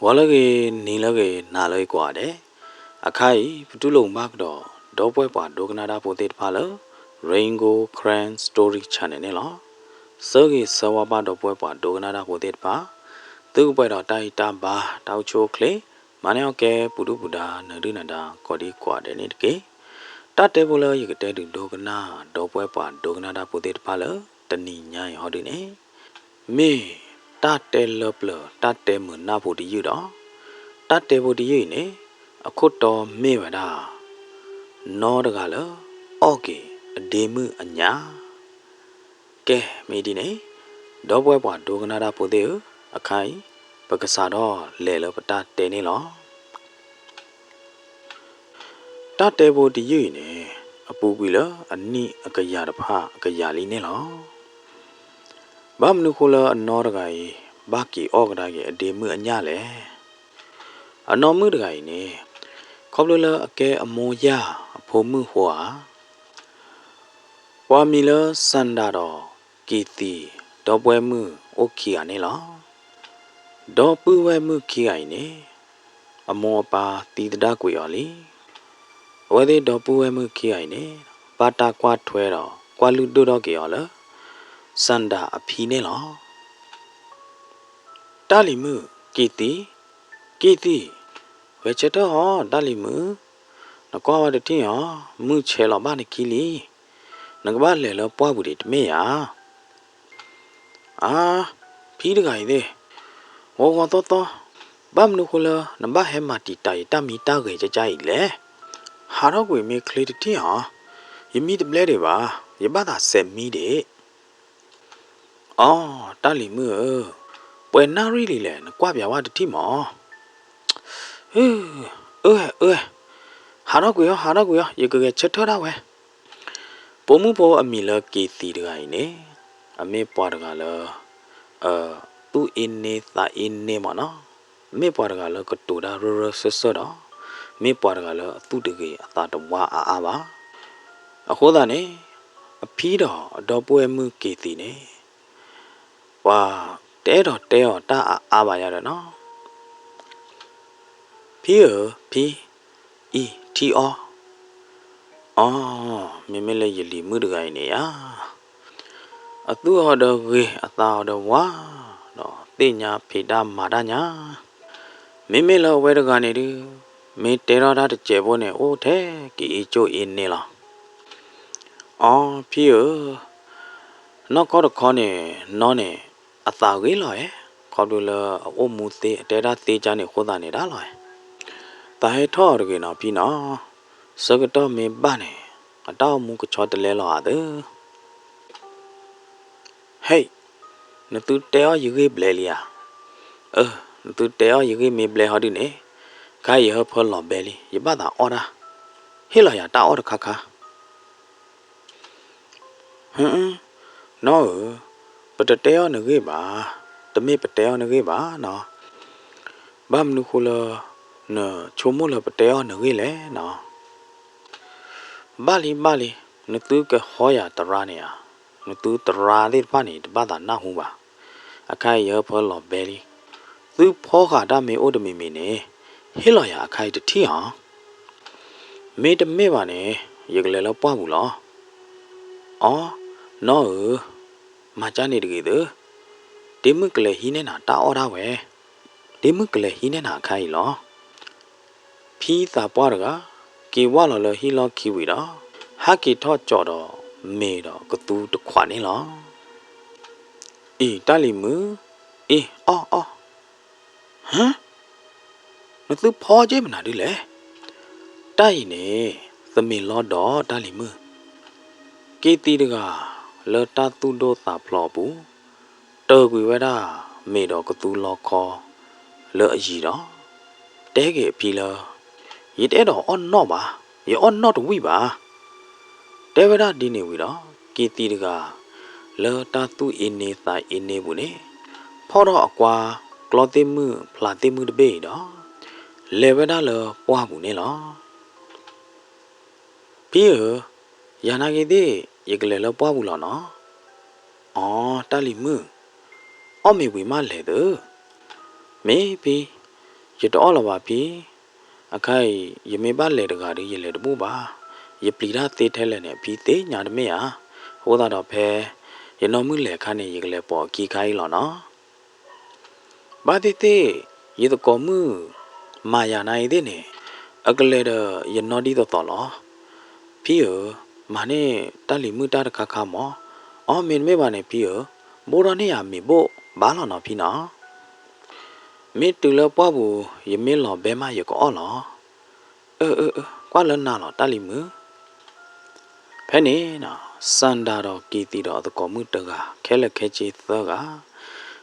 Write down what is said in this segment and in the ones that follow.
ဝါလကေနီလကေနာလေကွာတဲ့အခါပတူလုံးမကတော့ဒေါ်ပွဲပွားဒိုကနာတာပိုတေတဖာလ Raingo Cran Story Channel နဲ့လောစောကေစဝါပါဒေါ်ပွဲပွားဒိုကနာတာပိုတေတဖာသူ့ပွဲတော့တိုက်တာပါတောက်ချိုကလေမနေကဲပူတူပူတာနဒုနန္ဒာကော်ဒီကွာတဲ့နေတကေတတ်တယ်ဘလရကတဲ့ဒိုကနာဒေါ်ပွဲပွားဒိုကနာတာပိုတေတဖာလတနီညာဟောဒီနေမေတတ်တယ်လပလတတ်တယ်မနာဖို့ဒီယူတော့တတ်တယ်ဖို့ဒီယူနေအခုတော်မေဝဒါနောတကလအော်ကေအဒေမှုအညာကဲမေဒီနေဒေါ်ပွဲပွားဒိုကနာတာပိုတေအခိုင်ပကစားတော့လဲလပတတဲနေလောတတဲဖို့ဒီယူနေအပူကွေလအနိအကရတဖအကရလေးနေလောဘာမနုခိုလအနောတကကြီးဘာကီအောကဒါကြီးအဒေမှုအညာလေအနော်မှုတကကြီးနေခေါပလလအကဲအမောရအဖို့မှုဟွာဝါမီလစန္ဒာတော်ကီတီဒေါ်ပွဲမှုโอเคအနေလောဒေါ်ပူဝဲမှုခိအိုင်နေအမောပါတီတဒကွေရော်လီဝဲသေးဒေါ်ပူဝဲမှုခိအိုင်နေပါတာကွာထွဲတော်ကွာလူတို့တော့ကေရော်လစန္ဒာအဖီနေလောတာလီမှုကီတီဝဲချက်တော့ဟောတာလီမှုနကွာဝတ်တင်ဟောမှုချဲလောဘာနေကီလီနကဘာလဲလောပွားဘူးဒီတမေယာဖီးတကကြီးသေးဝေါတော့ဘမ်နုခလနဘဟဲမာတီတိုင်တမီတောက်ခဲ့ကြကြိလေဟာတော့ကွေမေကလေးတင်ဟာယမီတပလဲတွေပါရပါတာဆက်မီတဲ့အော်တာလီမှုပွဲနာရီလီလဲနကွာပြဝတတိမောဟာတော့ကွေရောရေကချက်ထတာဝဲပုံမှုပေါ်အမီလကီတီတကကြီးနေအမေပွားတကလောသူအင်းနေတာအင်းနေမနော်မေပွားတကလောကတူတာရဆတော့မေပွားတကလောသူတကေအသာတဝါအားပါအခုသာနေအဖီးတော်ဒေါ်ပွဲမှုကီတီနေဝါတဲတော်တာအားပါရတယ်နော်ဖီအီတီအော်မေလေယလီမှုတကကြီးနေရအသူဟောတော့ဝေအသာတော့ဝါတော့တင်ညာဖေတာမာဒညာမေလောဝဲတကနေဒီမေတေရတာတကျေဖို့နေအိုးထဲကီချိုအင်းနေလားအော်ဖီနော်ကောတော့ခေါနေနော်နေအသာဝေးလောခေါ်လို့လအိုမူသေးတဲတာသေးချာနေခိုးတာနေတာလောတာဟဲထော်ရကေနော်ပြီးနော်စကတော့မေပါနေအတောက်မူကချောတလဲလောဟာတဲ့ဟေးနတူတဲရယူကေဘလဲလီယာနတူတဲရယူကေမေဘလဲဟာဒီနေခိုင်ရဖော်လောဘဲလီရပါတာအော်ဒါဟေးလာရတာအော်ဒခခနော်ပတတဲရနကေပါတမေပတဲရနကေပါနော်ဘာမနုခိုလနော်ချုံမလပတဲရနကေလေနော်ဘာလီနတူကဟောရတရာနေယာနတူတရာလေးပါနေတပါတာနာဟုပါအခိုင်ရဖော်လောဘဲလီသူဖောခါတာမေအိုတမီမီနေဟေးလော်ရအခိုင်တတိဟာမေတမေပါနေရေကလေးလောပွားဘူးလောအော်နော်မချနေတကေတဲ့ဒီမကလေးဟင်းနေတာတာအော်တာဝဲဒီမကလေးဟင်းနေတာခိုင်လောဖီးသာပွားတကကေဝါလော်လဟီလောခီဝီတော့ဟာကီထော့ကြော်တော့မေတော့ကတူတခွာနေလောတာလီမူအော်ဟမ်နသူဖော်ကြမနာဒီလေတိုင်နေသမီလောတော့တာလီမူကီတီတကလောတာသူတို့သာဖလော်ဘူးတော်ကွေဝဲတာမေတော့ကတူလောခေါ်လောအကြီးတော့တဲကေဖီလောရတဲ့တော့အော်နော့ပါရအော်နော့တဝိပါတဲဝဲတာဒီနေဝီတော့ကီတီတကလောတာသူအင်းနေတာအင်းနေဘူးနေဖော်တော့အကွာကလောတိမှုဖလာတိမှုတပေတော့လေဝဲတာလောပွားဘူးနေလောပြီးရနာကေတိရေကလေးလောပွားဘူးလောနော်အော်တာလီမှုအော်မေဝီမလဲတဲ့မေဖီ ရတော့လာပါပြီအခိုင်ရမေပါလေတကားရလေတပူပါရပလီရာသေးထဲလဲနဲ့ပြီးသေးညာတမေဟာဟိုးတော့ဖဲရနော်မှုလေခါနေရကလေးပေါ်ကီခိုင်းလောနော်ဘာတိတေရတကောမှုမာယာနိုင်တဲ့နေအကလေးတော့ရနော်ဒီတော့လောပြီးရမာနေတလီမှုတာခါခါမောအော်မင်းမေပါနေပြီးရဘောရနေရမေဘောဘာလောနော်ပြီးနော်မေတူလပွားဘူးရမင်းလောဘဲမရကောလောကွာလနာလောတလီမှုဖဲနေနော်စန္ဒာတော်ကီတီတော်တကောမှုတကခဲလက်ခဲချီသောက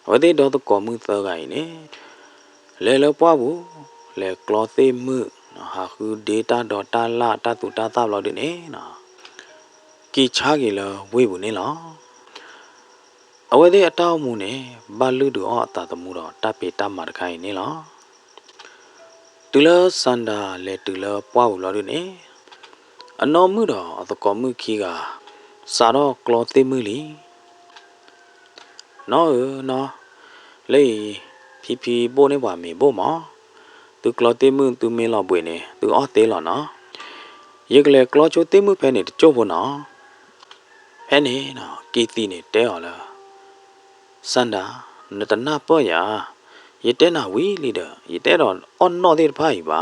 ဝတိတော်တကောမှုသောကရင်နေလဲလပွားဘူးလဲကလောသိမှုနော်ဟာခုဒေတာတော်တာလာတတူတာသလောက်ဒီနေနော်ကီချာကြီးလောဝေးဘူးနေလောအဝတိအတောက်မှုနေဘာလူတို့အတာတမှုတော်တပေတမတခိုင်နေလောတူလစန္ဒာလဲတူလပွားဘူးလောဒီနေအနော်မှုတော်အတကောမှုခီကစာတော့ကလောသိမှုလီနော်လေဖီပိုးနေပါမေဘို့မောသူကလောသိမှုသူမင်းလောက်ပွေနေသူအော်သေးလောနော်ရေကလေးကလောချိုသိမှုဖဲနေကြို့ဖို့နော်ဖဲနေနော်ကီတီနေတဲော်လားစန္ဒာနတနာပေါ့ရရတဲနာဝီလီဒရတဲတော့အော်နော်သေးဖိုင်ပါ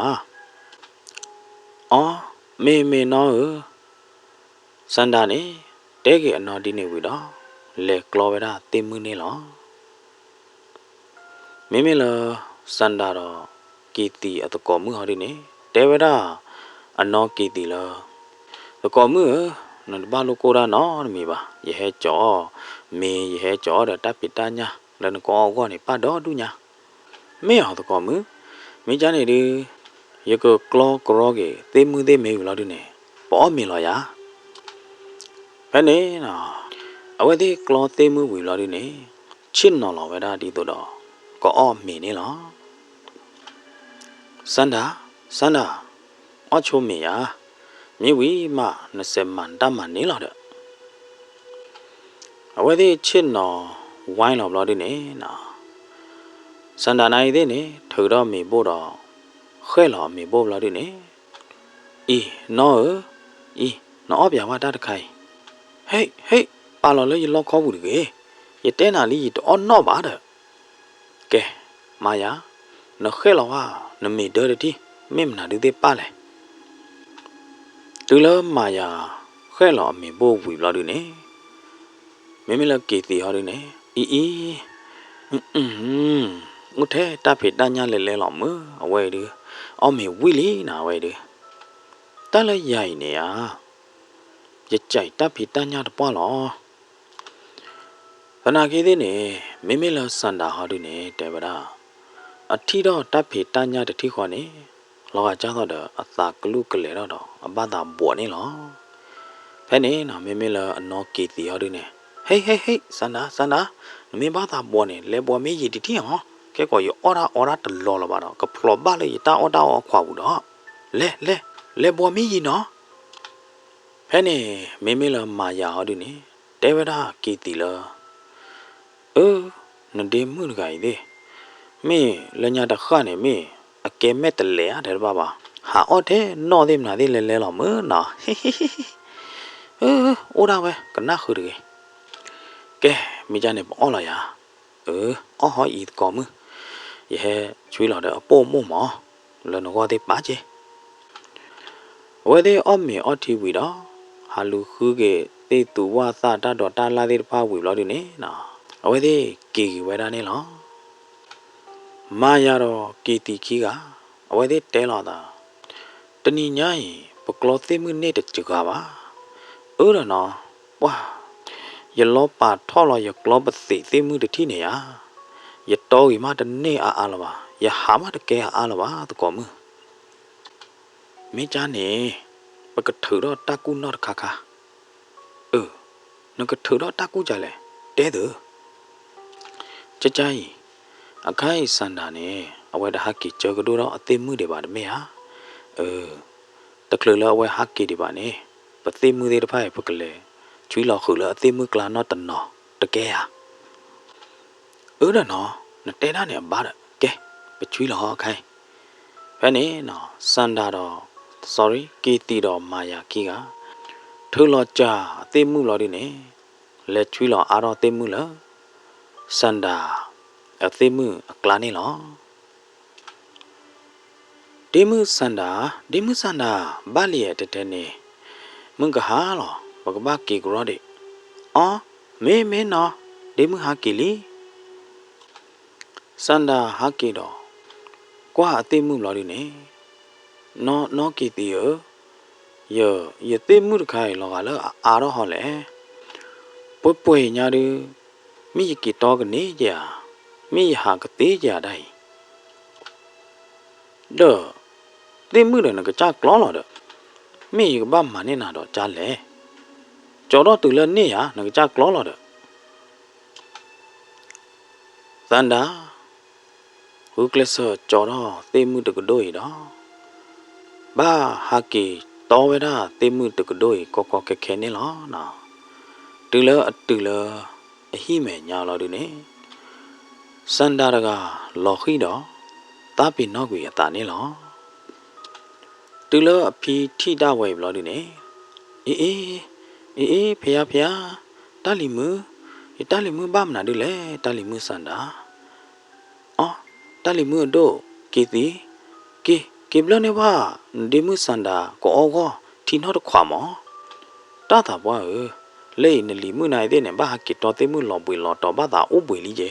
အော်မေနော်စန္ဒာနေတဲကေအနော်ဒီနေဝီတော့လေကလောဝဲတာသိမှုနေလောမေလစန္ဒာတော့ကီတီအတကောမှုဟောဒီနေတဲဝဲတာအနော်ကီတီလောတကောမှုနော်ဘာလို့ကိုရာနော်မေပါရဟဲကြောမေရဟဲကြောတဲ့တပ်ပိတညာလန်ကောကောနေပတ်တော့ဒူညာမေဟောတကောမှုမေချာနေဒီရကကလောကရောကေသိမှုသိမေဘူးလို့ဒီနေပေါ်မေလောရဘယ်နေနော်အဝဲဒီကလောသိမှုဝီလို့ဒီနေချစ်နော်လောဝဲတာဒီတော့ကောအော်မေနေလောစန္ဒာအချိုမေယာမြေဝီမ20မန်တမန်နေလောတဲ့အဝဲဒီချစ်နော်ဝိုင်းလောဘလို့ဒီနေနော်စန္ဒာနိုင်သေးနေထူတော့မေဖို့တော့ခဲလောမေဖို့လို့ဒီနေနော်ပြဝတာတခိုင်ဟေးပါလော်လေရလောက်ခေါ်ဘူးတကယ်ရတဲနာလီတော့နော်ပါတဲ့ကဲမာယာနော်ခဲလောဟာနမေဒရတီမေမနာဒီသေးပါလေတူလမာယာခဲလောအမေဘိုးဝီလာဒီနေမေလကေတီဟာဒီနေငုထဲတဖေတညာလဲလောမအဝဲဒီအော်မေဝီလီနာဝဲဒီတလဲရိုင်နေရကြိုက်တဖေတညာတပွားလောဘနာကေသေးနေမေလစန္ဒာဟာဒီနေတဲဗရာအထီတော့တဖေတညာတတိခေါ်နေလောကကြောက်တော့အသာကလူကလေတော့အပတာဘောနေလောဖဲနေနော်မေလအနော်ကေတီဟာဒီနေဟေးစန္ဒာမေဘာသာဘောနေလေဘောမေကြီးတီဟောကဲကောရအော်ရာတလောလပါတော့ကဖလောပါလေတာအော်တာခွာဘူးတော့လေဘောမေကြီးနော်ဖဲနေမေလမာယာဟာဒီနေတဲဝရာကေတီလာနဒေမှုကကြီးသေးမေလညာတခါနေမေအကဲမဲ့တလေရတယ်ဘာဟာအော်တဲ့နော်သေးမနာသေးလဲလောမနော်အိုးဒါပဲကနခူရကဲမိကြနေပေါ်လာရအော်ဟောဤကောမရဟဲချွေးလာတဲ့အပေါ်မို့မောလနကောသေးပါချေဝဲသေးအော်မေအော်တီဝီတော့ဟာလူခူးကေတေတူဝါသတာတော့တာလာသေးတဖာဝီလို့ဒီနေနော်အဝဲသေးကေဝဲတာနေလောမာယာတော့ကေတီခီကအဝဲသေးတဲလာတာတဏီညာရင်ပကလောသိမှုနဲ့တကြကပါရနော်ဝါရလောပါထော်လောရကလောပသိသိမှုတတိနေရရတော်ကြီးမတနေအားလပါရဟာမတကဲအားလပါတကောမမင်းချာနေပကထူတော့တကူနော်ခါခါနကထူတော့တကူကြလဲတဲသူကြကြကြီးအခိုင်စန္ဒာနေအဝဲတဟကီကြောကတို့တော့အသိမှုတွေပါတမေဟာတကလလအဝဲဟကီတွေပါနေပသိမှုတွေတဖိုင်ပကလေချွေးလောက်ခုလအသိမှုကလာတော့တနော်တကဲဟာနော်နတဲနာနေပါတဲ့ကဲပချွေးလောက်ခိုင် ဘယ်နဲ့နော်စန္ဒာတော့ sorry ကီတီတော့မာယာကီကထိုးလောကြအသေးမှုလော်ဒီနေလက်ချွေးလော်အားတော့သေးမှုလားစန္ဒာအသေးမှုအကလာနေလောဒီမှုစန္ဒာဘာလီရဲ့တဲ့နေမင်္ဂဟာလောဘကဘာကီကရောဒီအော်မဲနော်ဒီမှုဟာကီလီစန္ဒာဟာကီတော့ကွာအသေးမှုလော်ဒီနေနော်ကီတီရသေးမှုတခိုင်လောကလည်းအားတော့ဟောလေပွေညာဒီမိကီတော့ကနေကြမိဟာကသေးကြတိုင်းတော့သေးမှုတယ်ကကြကလောလာတော့မိကဘာမနေနာတော့ကြားလေကျော်တော့သူလည်းနေရငကကြကလောလာတော့သန္တာဟုကလဆောကျော်တော့သေးမှုတကတို့ရတော့ဘာဟာကီတော်ဝဲတာသေးမှုတကတို့ရကောခဲနေလောနော်တူလအဟိမဲညာလောဒီနေစန္ဒာရကလော်ခိတော့တာပိနောက်ကွေအတာနေလောတူလအဖီထိတဝဲဘလောဒီနေအေးဖျားတာလီမူဘာမနာဒီလေတာလီမူစန္ဒာအော်တာလီမူတို့ကီတီကေဘလနေဘာဒီမူစန္ဒာကိုထီနော့တခွာမောတာတာဘွားလေနလီမူနိုင်တဲ့နေဘာကီတော်သေးမှုလော်ပွေလော်တော်ဘာသာဥပွေလီကျ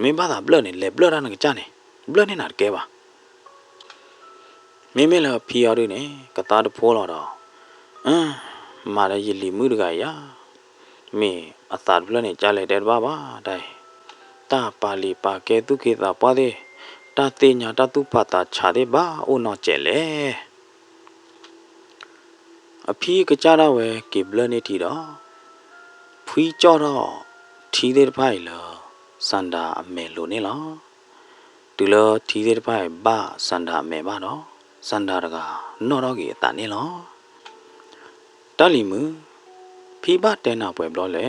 မင်းဘာသာဘလနေလေဘလရနကကြနေဘလနေနာကဲပါမင်းမဲလာဖီရရနေကတာတဖိုးလာတော့မာရယလီမူတကရမင်းအသာဘလနေကြလိုက်တဲ့ဘာတိုင်တာပါလီပါကဲသူကေတာပွားတဲ့တာတေညာတတုဖတာခြာတဲ့ဘာအိုနော်ကျဲလေအဖီကကြတော့ဝဲကေဘလနေတီတော့ဖွီကြောတော့ထီတဲ့ဖိုင်လောစန္ဒာအမေလိုနေလောတူလောထီတဲ့ဖိုင်ဘာစန္ဒာအမေဘာတော့စန္ဒာတကနော်တော့ကြီးအတန်နေလောတလီမူဖီဘတဲနာပွဲဘလို့လေ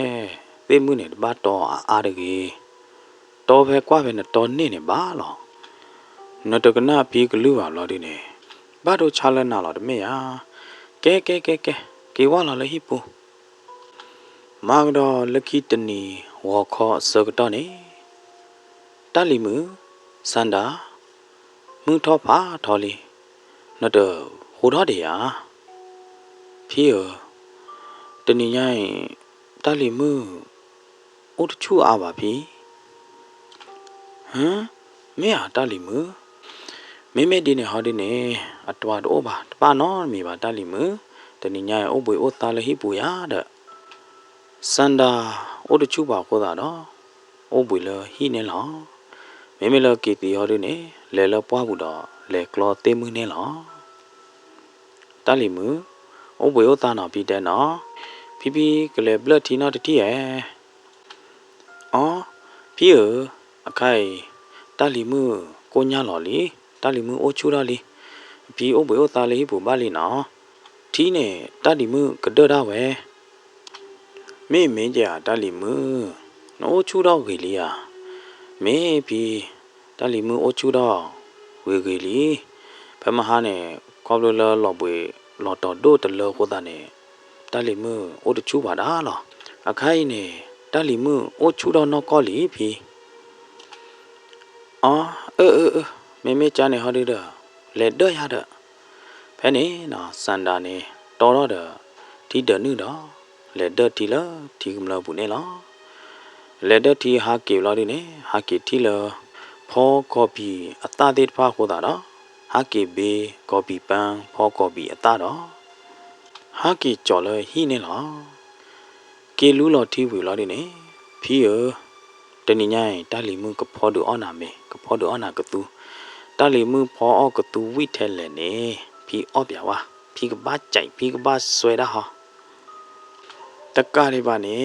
သေမှုနေတပတ်တော့အားတကြီးတော်ပဲကွာပဲနဲ့တော်နေပါလောနတကနာဖီကလူပါလောဒီနေဘာတို့ချလနာလောတမေယာကဲကေဝါလောလေဟိပူမာကတော်လခိတနီဝါခောစကတော့နေတလီမူစန္ဒာမူထောပါထော်လီနတဟိုတော့တယ်ယာဖီတနီညိုင်တလီမူအိုတချူအားပါဖီမဲဟာတလီမူမဲဒီနေဟောဒီနေအတဝတော့ပါတပါနော်မိပါတလီမူတနီညိုင်အိုပွေအိုသားလဟိပူယာတဲ့စန္ဒာအိုတချူပါခေါ်တာတော့အိုပွေလဟိနေလောမဲလကီတီဟောဒီနေလဲလပွားဘူးတော့လဲကလောတေးမူနေလောတလီမူအိုပွေအိုသားနော်ပြီးတဲ့နော်ဖီကလေဘလတ်တီနော်တတိရဲ့အော်ဖီအခိုင်တလီမူကိုညာလော်လီတလီမူအိုချူရလီဖီအိုပွေအိုသားလေးပူပါလီနော်ထီးနေတလီမူကဒရဝဲမင်းကြတလီမူနိုးချူတော့ခေလီယာမင်းဖီတလီမူအိုချူတော့ဝေခေလီဖမဟာနေကောဘလလော်ပွေလော်တော်ဒိုတလောကိုတာနေတလီမူအိုတချူပါတာလောအခိုင်နေတလီမူအိုချူတော့နော်ကောလီဖီအော်မေချာနေဟောဒီတော့လက်တော့ရတော့ဖဲနေနော်စန္ဒာနေတော်တော့ဒီတနုတော့လက်တော့တီလာတီကမလို့ဘူးနေလောလက်တော့တီဟာကေလောဒီနေဟာကေတီလာဖောကောပီအတာတေဖာခေါ်တာတော့ဟာကေဘေကောပီပန်ဖောကောပီအတာတော့ဟာကေကြော်လဲဟိနေလောကေလူလောတီဝီလောဒီနေဖီတနိညိုင်တလီမှုကဖောဒူအောနာမေကဖောဒူအောနာကတူတလီမှုဖောအောကတူဝိထဲလဲနေဖီအောပြဝါဖီကဘာကြိုင်ဖီကဘာဆွဲတာဟာတက္ကရီပါနေ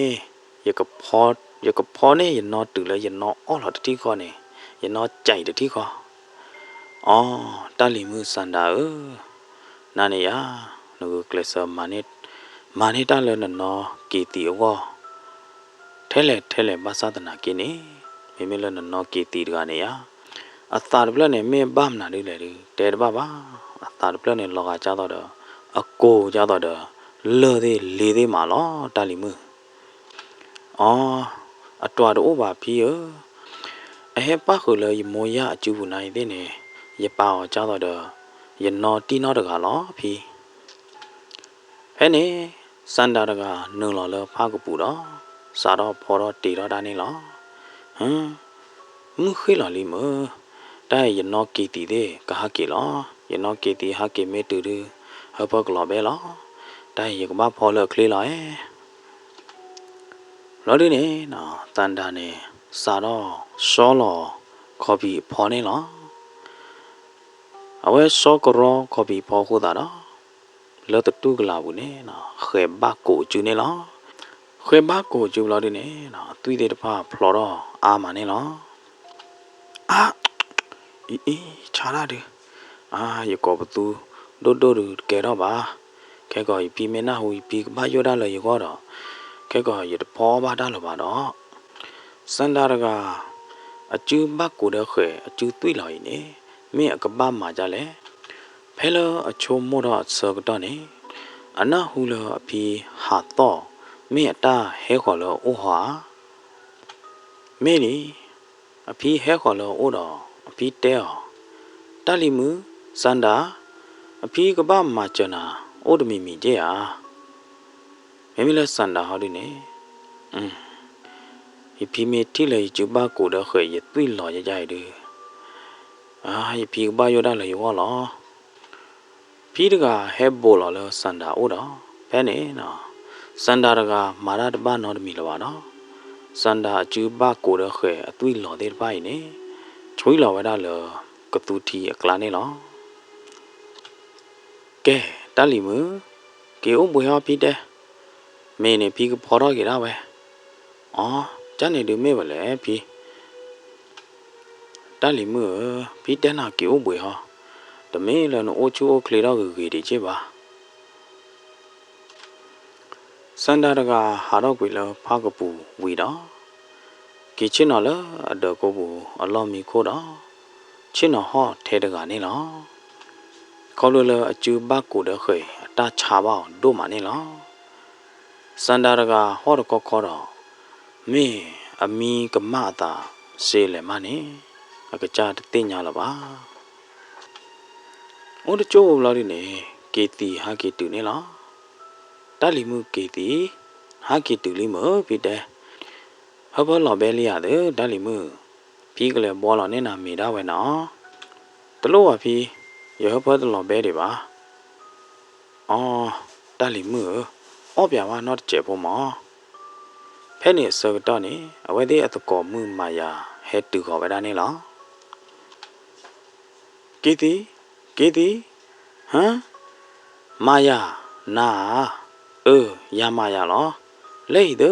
ယကဖောနေယနောတူလဲယနောအောလောတတိခေါနေယနောကြိုင်တတိခေါအော်တလီမှုစန္ဒာနာနေယာနုကလဆာမာနေတလဲနော်ကီတီအောထဲလဲဘာသာတနာကိနေမေလနော်ကီတီကနေယာ အသာတပလက်နဲ့မင်းဘာမနာလေးလေတဲတပါပါအသာတပလက်နဲ့လောကကြတော့အကိုကြတော့လော်သေးလေသေးမှာလောတာလီမှုအော်အတော်တော့ပါပြီအဟဲပါခုလေမောရအကျူနိုင်တဲ့နေရပါအောင်ကြတော့ရနော်တီနော်တကလောပြီဟဲ့နေစန္ဒာတကနုံလော်လောဖားကပူတော့စားတော့ဖော်တော့တီတော့တာနေလောဟမ်မှုခေးလော်လီမတိုင်ရနော်ကီတီတဲ့ကဟာကီလောရနော်ကီတီဟာကီမဲတူတူဟဘကလောပဲလောတိုင်ရကမဖော်လော်ကလေးလောလော်ဒီနေနော်တန်တာနေစားတော့ရှောလော်ခေါ်ပြီးဖော်နေလောအဝဲစောကရောခေါ်ပြီးဖော်ခုတာတော့လောတတူကလာဘူးနေနော်ခေဘကိုကျူနေလောခေဘကိုကျူလော်ဒီနေနော်သွေးတဲ့တဖာဖလော်တော့အာမနေလောအာအေးချာလာတယ်အာရကောပတူဒိုဒိုကဲတော့ပါခဲကောပြီမနာဟူပြီဘာယောတာလေရကောတော့ခဲကောရတဖောပါတာလောပါတော့စန္ဒာရကအကျူဘတ်ကိုတော့ခဲအကျူသွေးလော်ရင်နေမင်းအကပမှာကြလဲဖဲလအချိုမို့တော့ဆောကတော့နေအနာဟူလအဖီဟာတော့မင်းအတာဟဲခေါ်လောအိုဟာမင်းနီအဖီဟဲခေါ်လောအိုတော့အဖီတဲအောင်တလီမူစန္ဒာအဖီကပမှာကျနာအိုတမီမီကျဲဟာမင်းမလဲစန္ဒာဟောဒီနေဒီဖီမီတိလေကျူပါကိုတော့ခဲရသွေးလော်ရကြရည်အာဒီဖီကပယောတာလေရောလောဖီတကဟဲဘောလောစန္ဒာအိုတော့ဘဲနေနော်စန္ဒာတကမာရတပနော်တမီလောပါနော်စန္ဒာကျူပါကိုတော့ခဲအသွေးလော်တဲ့ပိုင်းနေချွေးလော်ဝဲတာလောကတူတီအကလာနေလောကဲတလီမကေအိုဘွေဟာပြီးတဲ့မင်းနေပြီးဖော်တော့ကြတာပဲအော်ကျန်နေတယ်မေးပါလေပြီးတလီမပြီးတဲ့နာကေအိုဘွေဟာတမင်းလည်းအိုချိုကလေတော့ကြီးတည်ချစ်ပါစန္ဒာတကဟာတော့ကွေလဖားကပူဝီတော့ကေချင်းတော့လအဒကိုဘူအလော်မီခိုးတော့ချင်းတော့ဟောထဲတကနေလောခေါ်လို့အကျူဘတ်ကိုတော့ခေအတာချပါအောင်တို့မနေလောစန္ဒာတကဟောတော့ခေါ်တော့မင်းအမီကမတာစေလေမနေအကကြတင်ညာလပါအိုးတချိုးလာနေကေတီဟာကေတူနေလောတလီမှုကေတီဟာကေတူလီမဖြစ်တယ်ဟဘလောပဲလီရတယ်တလီမှုပြီးကလေးဘောလောနေနာမိတာဝဲနော်တလို့ဝပြီးရဟဘတလောပဲတွေပါအော်တလီမှုအော်ပြပါတော့ကျေဖို့မောဖဲနေစေတော့နေအဝဲသေးအတကောမှုမာယာဟဲတူခေါ်ပဲတာနေလောကေတီဟမ်မာယာနာရမာယာလောလေသူ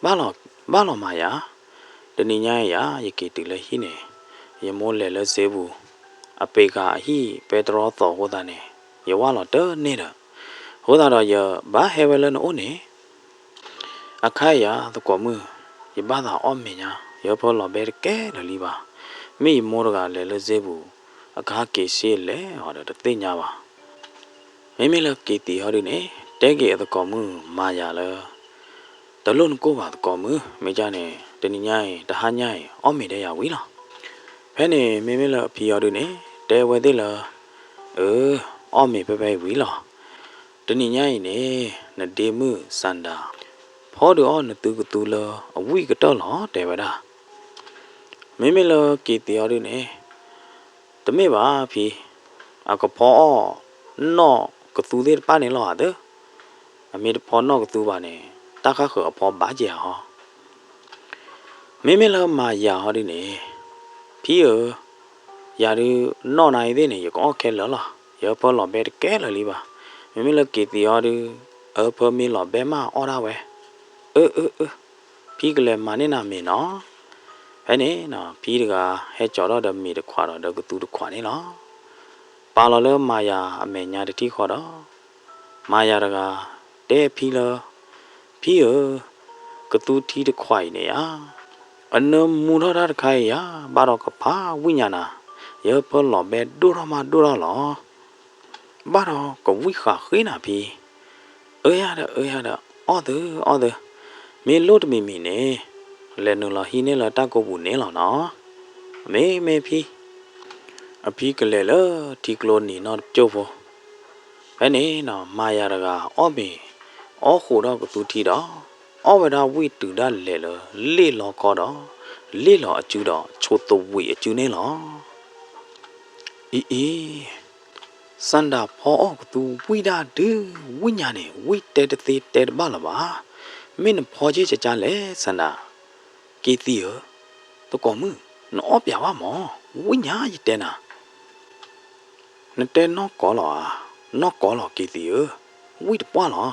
ဘာလောမာယာတနည်းညာရကေတူလေဟိနေရမိုးလေလဲစေဘူးအပေကအဟိပေတရောတော်ဟောတာနေရဝလောတနေတာဟောတာတော့ရဘာဟဲဝဲလဲနိုးနေအခါရသကောမှုရပါတာအော့မညာရဖောလောပဲကဲလလီပါမိမောရကလေလဲစေဘူးအခါကေစီလေဟောတဲ့သိညာပါမိလကေတီဟောဒီနေတဲကေသကောမှုမာယာလဲတလုံးကိုပါသကောမှုမိကြနေတနည်းညာတဟာညာအော့မေတဲ့ရဝီလားဖဲနေမိလဖီဟောဒီနေတဲဝဲသေးလားအော့မေပဲဝီလားတနည်းညာနေနဒေမှုစန္ဒာဖောဒအောနတူကတူလအဝိကတော့လောတဲဝဒါမိလကေတီဟောဒီနေတမေပါဖီအကဖောနော့ကတူသေးပါနေလောဟာတဲ့အမေဖောနော့ကတူပါနေတခါခေအဖောဘာကြဟောမိလမာယာဟောဒီနေဖီယာရီနော့နိုင်သေးနေရကောခဲလောလားရဖောလောပဲကဲလလီပါမိလကေတီဟောဒီအဖေမီလောပဲမအော်ရဝဲဖီကလေးမနေနာမင်းနော်ဟဲ့နေနော်ဖီတကဟဲကြော်တော့မီတခွာတော့ကတူတခွာနေနော်ပါလောလဲမာယာအမေညာတတိခေါ်တော့မာယာတကတဲဖီလဖီကတူတီတခွိုင်နေရ Anu muda kaya barok pa winyana ya pelo be dura lo baro ko wi kha khina pi ơi da other me lot me ne le no la hi ne la ta ko bu ne la no me pi a pi ke le la ti klo ni no cho vo pe ne no ma ya ga o bi o khu da ko tu ti da o ba da wi tu da le lo ko da le lo a chu da cho to wi a chu ne lo e Sanda po tu wida du winyane wite te ba la ba min po je cha le sanda ke ti yo to ko mu no pya wa mo winya yi te na ne te no ko lo ke ti yo wi de pa lo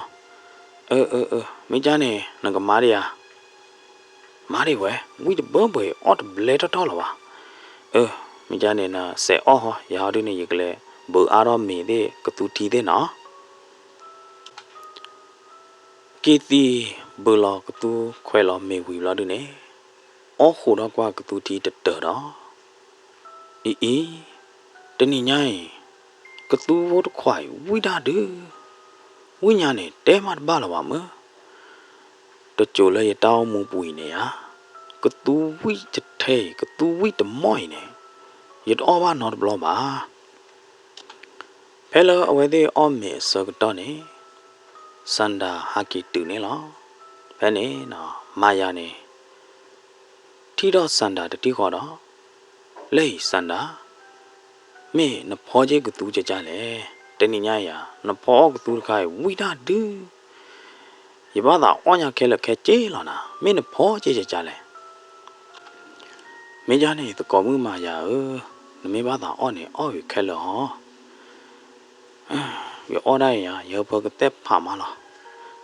mi ja ne na ga ma ri we wi de bo bo o de ble to lo ba mi ja ne na se ho ya du ne yi kle bu a ro mi de ka tu ti de no Kiti bula ketu kue lo mewi lo du ne. Oh khuda kwa ketu ti tete da. Teni nyai ketu wot kwai wida de. Winya ne te mat ba la wa me. Te chole ye tao mu pui ne ya. Ketu wi te te ketu wi te moi ne. Yet o ba not blo ba. Pela awe de o me so keto ne. Sanda haki tu ne lo. Pene na maya ne. Tiro sanda de ti kho da. Lei sanda. Me na pho je ku tu cha le. Teni nya ya na pho ku tu khai wi da du. Ye ba da onya khe le khe che la na. Me na pho je cha le. Me ja ne to ko mu ma ya na me ba da o ne o yu khe le ho. Ye o da ya ye pho ke te pha ma la.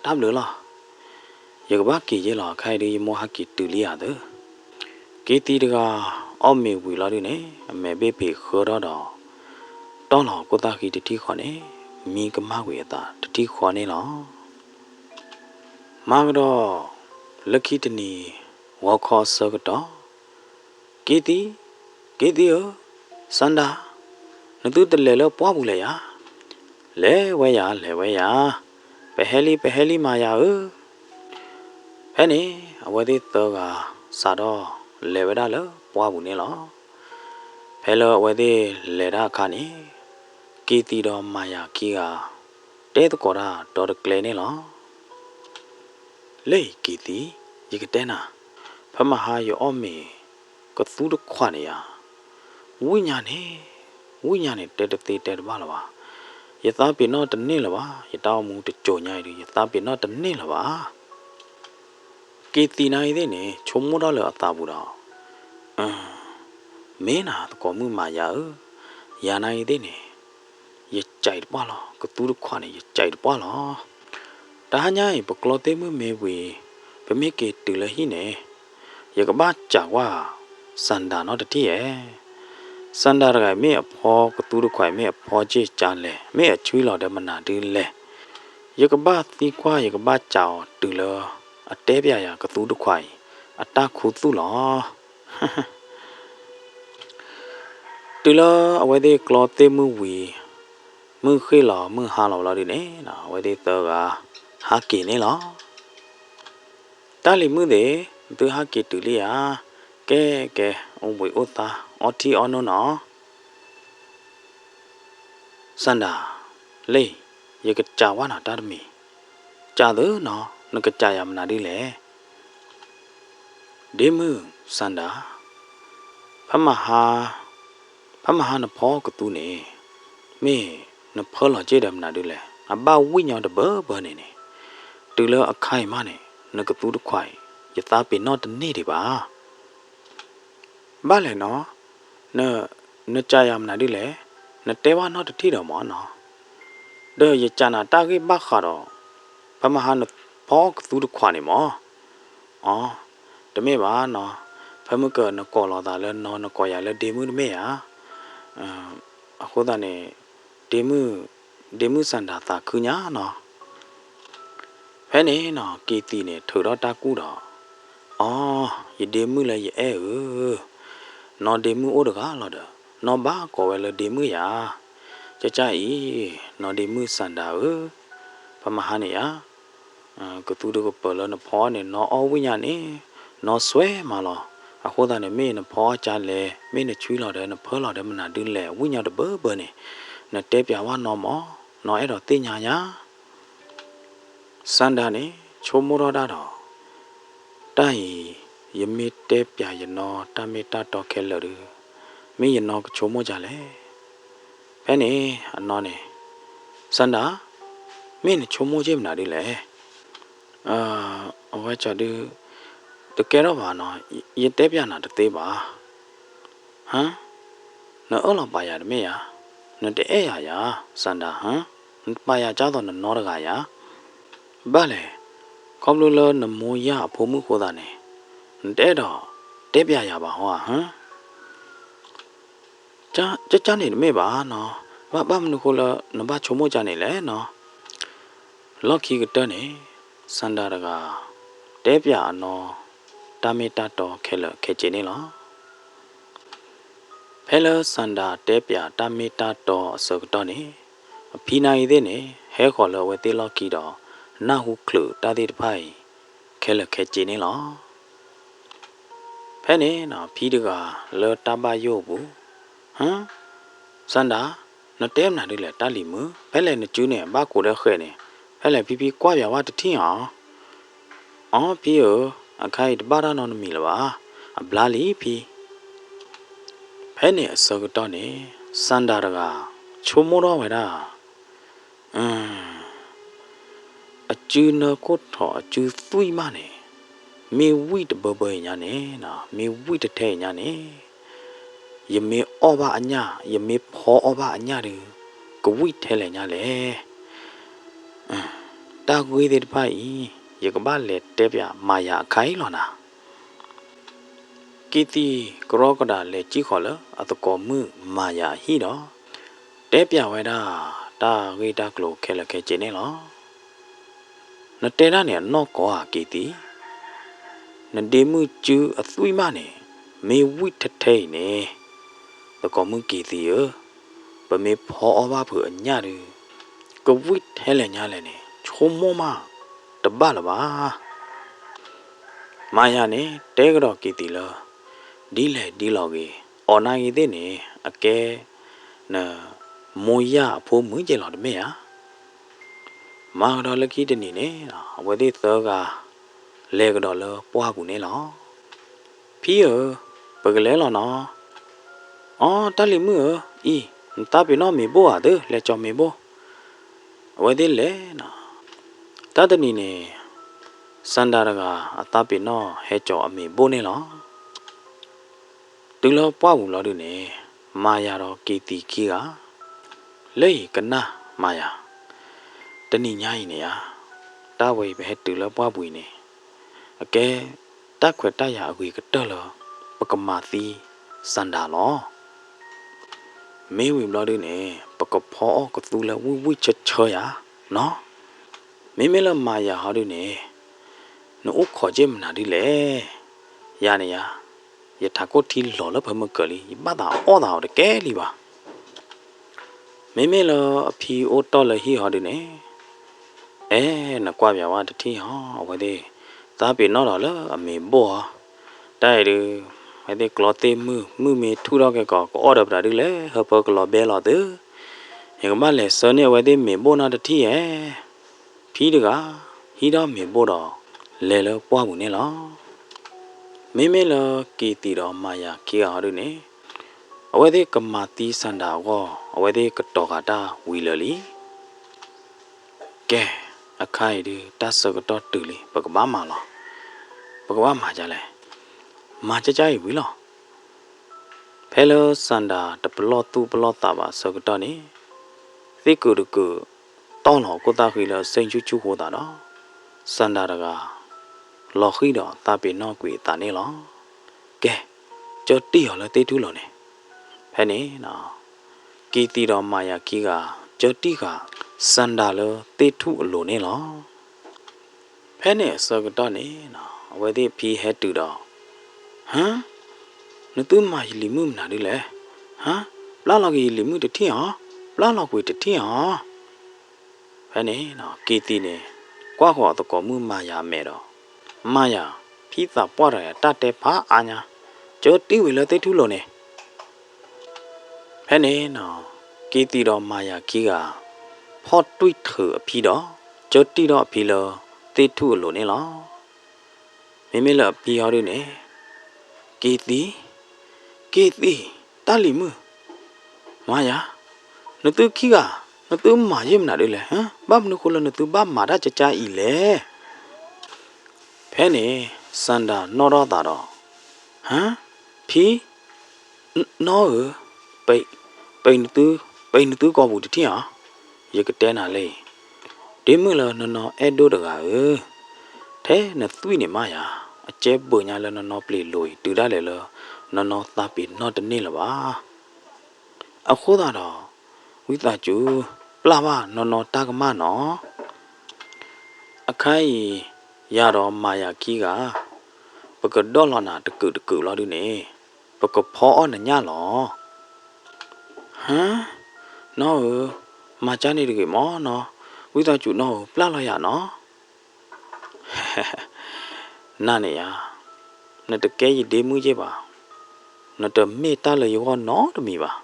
Dam le la. Ye ba ki je la khai de mo ha ki tu li ya de. Ke ti de ga o me wi la de ne. Me be pe kho da da. Đó là cô ta khi đi khỏi này mi cái má quỷ ta đi khỏi này nó má cái đó lúc khi đi walk khó sơ cái đó cái tí sanda nó tự tự lệ bỏ bù lệ à lệ vậy à bé heli mà ya bé này ở đây tớ cả sao đó lệ vậy đó lỡ bỏ bù này nó bé lỡ ở đây lệ ra khá này Kiti do maya kia te to kora do de kle ne lo le kiti ye ke te na phama ha yo o me ko tu do khwa ne ya winya ne te ba la ba ye ta pi no te ne la ba ye ta mu te cho nya ri ye ta pi no te ne la ba kiti na ide ne chom mo da le ta bu da me na ko mu ma ya na ide ne ye chạy được bao lo cái túi được khoan này ye chạy được bao lo đã nhai bọc lo tê mưa mê về phải mấy cái từ là hi nè ye cái bát chả qua sanda nó được thì sanda rồi mấy phò cái túi được khoan mấy phò chế chán lệ mấy chui lo để mà nà đi lệ ye cái bát đi qua ye cái bát chảo từ là à té bia ya cái túi được khoan à ta khu tu lo từ là ở đây lo tê mưa về mưa khi lò mưa hà lò đi nè nào vậy đi tờ hà kỳ nè lò ta li mưa để từ hà kỳ từ li cái ông bụi ô ta ô ti ô nó sanda lê giờ cái trà quá nào ta mi trà đỡ nó cái trà yam nào đi lẽ để mưa sanda phàm hà nó phò cái tu nè mẹ nó phơ là chế đầm nào được lẽ à bao quý nhau được bơ này nè từ lỡ à khai mà nè nó cái tu được khoai giờ ta bị nó tận nè đi ba lẽ nó trai am nào được lẽ nó té qua nó được thi đầu mỏ nó đời giờ cha nào ta cái bác khờ đó phải mà hắn nó phó cái tu được khoai này mỏ để mấy bà nó phải mới cờ nó cò lò ta lên nó cò dài lên đêm mưa mấy à khu ta này demu sanda ta cứ nhá nó thế này nó kỳ tì này thử đó ta cú đó demu la ye no demu odaga loda no ba ko we la demu ya cha no demu sanda pamahane ya ko tu do ko polo no pho ne no o winya ne no swe ma lo a kho da ne me no pho cha le me ne chui lo de no pho lo de ma na du le winya de bo ne na te pya wa no mo no e do ti nya nya sanda ne chomo ro da do tai ye me te pya ye no ta me ta to khe lo du me ye no ko chomo ja le phe ne no ne sanda me ne chomo je ma na du leအဝဲချတူတကယ်တော့ပါနော်ရတဲပြနာတသေးပါဟမ်နော်အော်လာပါရတယ်မေယာနော်တဲ့အဲ့ရစန္ဒာဟမ်ပါရကြတော့နော်တကရဘာလဲခေါပလိုလနမိုးရအဖို့မှုခေါ်တာနဲ့တဲ့တော့တဲ့ပြရပါဟောဟမ်ကြာနေမေပါနော်ဘာမနခေါ်လနဘာချုံမကြနေလဲနော်လော်ခီကတဲ့နေစန္ဒာတကတဲပြနော်တာမီတာတော်ခဲလခဲချင်းနေလောဖဲလစန္ဒာတဲပြတာမီတာတော်အစကတော့နေဖီနိုင်သေးနေဟဲခေါ်လဝဲသေးလော်ခီတော်နာဟုခလူတာတိတဖိုင်ခဲလခဲချင်းနေလောဖဲနေနော်ဖီတကလောတာပါယောဘူးဟမ်စန္ဒာနတဲမနာဒီလေတာလီမဖဲလေနကျူးနေဘာကိုလဲခဲနေဖဲလေဖီဖီကွာပြဝတထင်းအောင်ဖီယောအခိုင်တပါရနော်နမီလပါအဘလာလီဖီဖဲနေအစကတော့နေစန္ဒာတကချုံမောတော့ဝဲတာအကျူနကိုထောအကျူသွိမနေမေဝိတဘဘညာနေနော်မေဝိတထဲညာနေယမေဩဘာအညာယမေဖောဩဘာအညာတူကဝိထဲလေညာလေတာကွေးတဲ့တဖိုင်ယကဘာလေတဲပြမာယာခိုင်လောနာကီတီကရောကဒါလေကြီးခေါ်လအတကောမှုမာယာဟီတော့တဲပြဝဲတာတာဝေတာကလိုခဲလခဲကျင်းနေလောနတဲနာနေနော့ကောဟာကီတီနဒေမှုကျူအသွိမနေမေဝိထထဲနေတကောမှုကီတီယပမေဖောအဘဖူအညာတူကဝိထဲလေညာလေနေချုံမောမတပတ်လပါမာယာနေတဲကတော့ကီတီလောဒီလေဒီလောကေအော်နာရီတဲ့နေအကဲနမွန်ရအဖိုးမွေးကြလောတမေယာမာတော်လကီတနေနေဝတိသောကလေကတော့လောပွားကူနေလောဖီးရပကလဲလောနော်အော်တလီမှုဤတာပိနောမေဘောအဒလေချောမေဘောဝတိလေနော်တတနီနေစန္ဒာရကအတာပိနောဟဲကြောအမေဘိုးနေလောတူလောပွားဘူးလောတူနေမာယာတော်ကေတီခီကလေကနာမာယာတဏိညာရင်နေရတာဝေပဲတူလောပွားဘူးနေအကဲတက်ခွတ်တရအကွေကတော့လောပကမာသီစန္ဒာလောမေဝီလောတူနေပကဖောကသူလဝဝချချောရနော်မေမေလမာယာဟာတူနေနို့ခေါ်ကြမနာဒီလေရနေရယထာကိုတီလောလဘမကလီမတာအော်တာတကဲလီပါမေမေလအဖီအိုတော်လဟီဟာဒီနေနကွာပြဝတတိဟောဝဒေသာပေနော်တော်လအမေဘောတိုက်ရဝဒေကလောတေမှုမေထူတော့ကကောအော်ဒပရာဒီလေဟပကလောဘဲလောတေယကမလေစနေဝဒေမေဘောနာတတိရဲ့ဖီးတကဟီတော့မေဘောတော်လေလောပွားမှုနေလောမေမေလကီတီတော်မာယာခေဟာရုနေအဝဲသေးကမာတီစန္ဒာကောအဝဲသေးကတော်ကတာဝီလလီကဲအခိုင်ဒီတဆကတော့တူလီပကဘာမာလောပကဘာမာကြလဲမာကြကြရဝီလောဖဲလောစန္ဒာတပလောတူပလောတာပါဆကတော့နေသိကူရကူတောင်းတော်ကိုတာခီလစိန်ချူချူဟောတာတော့စန္ဒာတကလော်ခီတော့တာပေနော်ကွေတာနေလောကဲကြော်တီရောလဲတေးထူးလောနေဖဲနေနော်ကီတီတော်မာယာကီကကြော်တီကစန္ဒာလောတေးထူးအလိုနေလောဖဲနေစကတော့နေနော်အဝဲသေးဖီဟဲတူတော့ hả nó tư mà lì mưa nào đi lẽ hả lá là gì lì mưa được thi hả lá là quỷ được thi hả phải nè nó kỳ tì nè qua họ tao có mưa mà ya mẹ đó mà ya phi ta bỏ ra ta để phá anh nha chớ tiêu về là tới thứ rồi nè phải nè nó kỳ tì đó mà ya kia à phó tui thử phi đó chớ tí đó phi là tới thứ rồi nè lo mẹ là phi họ đi nè kỳ tì ta lì mưa mà ya nó tư kia à nó tư mà gì mà đi lẽ hả bắp nó khôn là nó tư bắp mà đã cha ý lẽ phải nè sanda nó đó ta đó hả phi nó ở bây bây nó tư có vụ gì hả giờ cái tên nào lấy đến mức là nó edo được à thế nó tuy này mà ya chế bữa nhà là nó plei lùi từ đó là nó ta bị nó tên này là ba à khô ta đó quý ta chú la ba nó ta cái mà nó à cái ya đó mà ya kia cả bữa cái đó là na được cử lo đi nè bữa cái phó là nhà lo hả nó mà cha này được cái mó nó quý ta chú nó la là ya nó nè nè ya nó được cái gì để mua chứ bà nó được mê ta là yêu nó được mi bà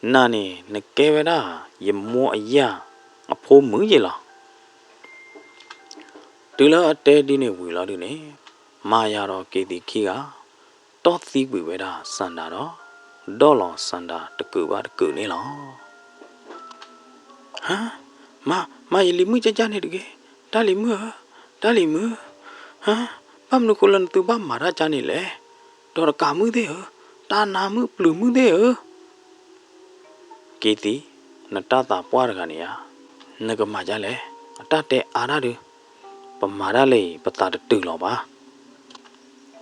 nè nè nó cái vậy đó gì mua ya à phô mới gì là từ đó ở đây đi nè vui lo đi nè mà ya đó cái gì kia tốt gì vui vậy đó sanda đó là sanda được cử nè lo hả mà gì limu cha này được cái ta limu hả băm nó cô lần từ băm mà ra cha này lẽ đó là cả mưa thế hả ta na mưa plừ mưa thế hả cái gì nó ta qua được này à nó cái mà cha lẽ ta để à ra được băm mà ra lấy bắt ta được từ lo ba